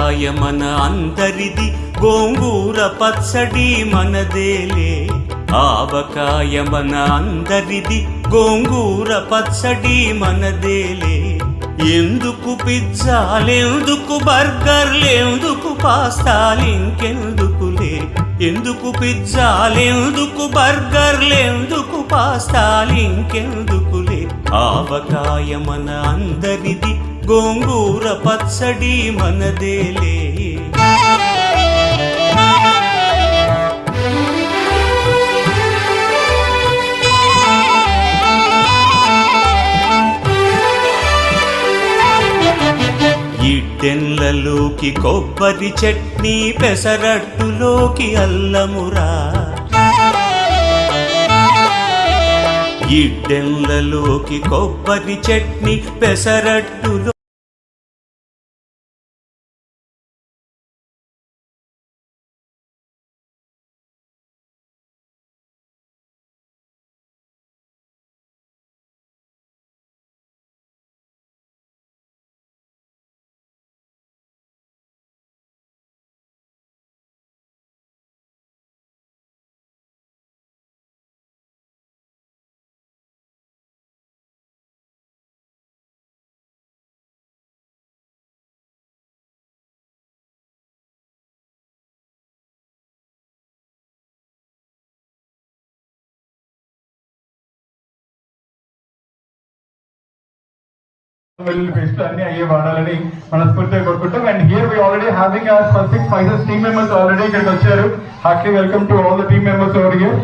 ఆవకాయ మన అందరిది, గోంగూర పచ్చడి మనదేలే. ఆవకాయ మన అందరిది, గోంగూర పచ్చడి మనదేలే. ఎందుకు పిజ్జాలెందుకు బర్గర్లెందుకు పాస్తాలింకెందుకులే. ఎందుకు పిజ్జాలెందుకు బర్గర్లెందుకు పాస్తాలింకెందుకులే. ఆవకాయ మన అందరిది, గోంగూర పచ్చడి మనదేలే. ఇడ్డెన్లలోకి కొబ్బరి చట్నీ, పెసరట్టులోకి అల్లమురా. ఇడ్డెన్లలోకి కొబ్బరి చట్నీ, పెసరట్టులో అన్ని అయ్యే వాడాలని మనస్ఫూర్తిగా కోరుకుంటాం. And here we already having our 6 spices team members already ఇక్కడికి వచ్చారు. Heartly welcome to all the team members over here.